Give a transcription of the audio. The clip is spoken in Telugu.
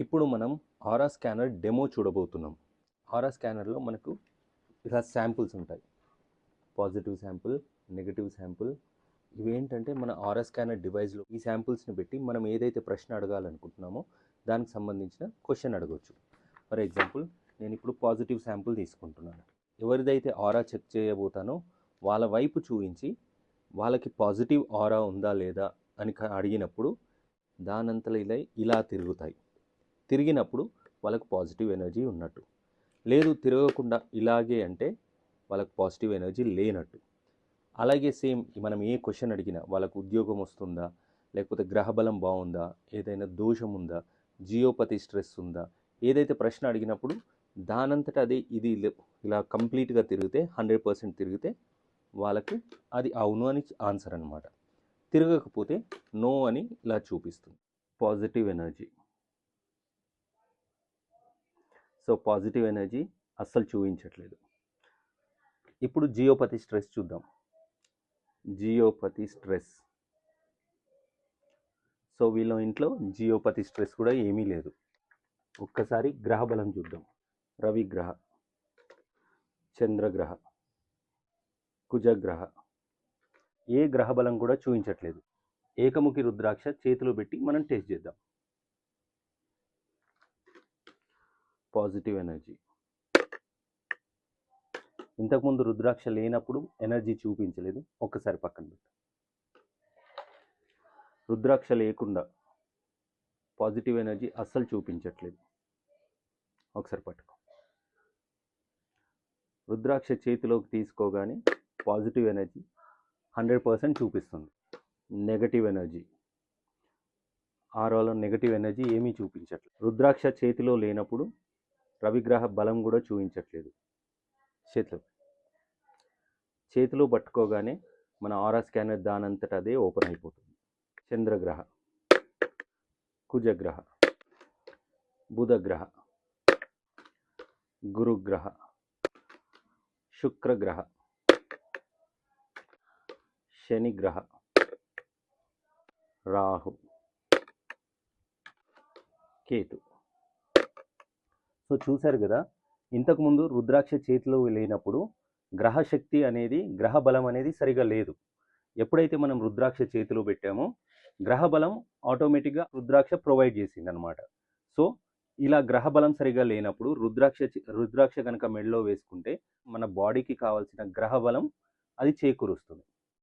ఇప్పుడు మనం ఆరా స్కానర్ డెమో చూడబోతున్నాం. ఆరా స్కానర్లో మనకు ఇలా శాంపుల్స్ ఉంటాయి. Positive sample, negative sample. ఇవేంటంటే మన ఆరా స్కానర్ డివైస్లో ఈ శాంపుల్స్ని పెట్టి మనం ఏదైతే ప్రశ్న అడగాలనుకుంటున్నామో దానికి సంబంధించిన క్వశ్చన్ అడగవచ్చు. ఫర్ ఎగ్జాంపుల్ నేను ఇప్పుడు పాజిటివ్ శాంపుల్ తీసుకుంటున్నాను. ఎవరిదైతే ఆరా చెక్ చేయబోతానో వాళ్ళ వైపు చూపించి వాళ్ళకి పాజిటివ్ ఆరా ఉందా లేదా అని అడిగినప్పుడు దానంతలో ఇలా తిరుగుతాయి. తిరిగినప్పుడు వాళ్ళకు పాజిటివ్ ఎనర్జీ ఉన్నట్టు. లేదు తిరగకుండా ఇలాగే అంటే వాళ్ళకు పాజిటివ్ ఎనర్జీ లేనట్టు. అలాగే సేమ్ మనం ఏ క్వశ్చన్ అడిగినా వాళ్ళకు ఉద్యోగం వస్తుందా, లేకపోతే గ్రహబలం బాగుందా, ఏదైనా దోషం ఉందా, జియోపతి స్ట్రెస్ ఉందా, ఏదైతే ప్రశ్న అడిగినప్పుడు దానంతట అదే ఇది ఇలా కంప్లీట్గా తిరిగితే 100% తిరిగితే వాళ్ళకు అది అవును అని ఆన్సర్ అనమాట. తిరగకపోతే నో అని ఇలా చూపిస్తుంది. Positive energy. So positive energy అస్సలు చూపించట్లేదు. ఇప్పుడు జియోపతి స్ట్రెస్ చూద్దాం. జియోపతి స్ట్రెస్. సో వీళ్ళ ఇంట్లో జియోపతి స్ట్రెస్ కూడా ఏమీ లేదు. ఒక్కసారి గ్రహబలం చూద్దాం. రవిగ్రహ, చంద్రగ్రహ, కుజగ్రహ. ఏ గ్రహబలం కూడా చూపించట్లేదు. ఏకముఖి రుద్రాక్ష చేతిలో పెట్టి మనం టెస్ట్ చేద్దాం. Positive energy. ఇంతకుముందు రుద్రాక్ష లేనప్పుడు ఎనర్జీ చూపించలేదు. ఒక్కసారి పక్కన పెట్టు. రుద్రాక్ష లేకుండా పాజిటివ్ ఎనర్జీ అస్సలు చూపించట్లేదు. ఒకసారి పట్టుకో. రుద్రాక్ష చేతిలోకి తీసుకోగానే పాజిటివ్ ఎనర్జీ 100% చూపిస్తుంది. Negative energy. ఆరోలో నెగటివ్ ఎనర్జీ ఏమీ చూపించట్లేదు. రుద్రాక్ష చేతిలో లేనప్పుడు రవిగ్రహ బలం కూడా చూపించట్లేదు. చేతిలో పట్టుకోగానే మన ఆరా స్కానర్ దానంతట అదే ఓపెన్ అయిపోతుంది. చంద్రగ్రహ, కుజగ్రహ, బుధగ్రహ, గురుగ్రహ, శుక్రగ్రహ, శనిగ్రహ, రాహు, కేతు. సో చూశారు కదా, ఇంతకుముందు రుద్రాక్ష చేతిలో లేనప్పుడు గ్రహశక్తి అనేది, గ్రహ బలం అనేది సరిగా లేదు. ఎప్పుడైతే మనం రుద్రాక్ష చేతిలో పెట్టామో గ్రహబలం ఆటోమేటిక్గా రుద్రాక్ష ప్రొవైడ్ చేసింది అనమాట. సో ఇలా గ్రహబలం సరిగా లేనప్పుడు రుద్రాక్ష కనుక మెడలో వేసుకుంటే మన బాడీకి కావాల్సిన గ్రహబలం అది చేకూరుస్తుంది.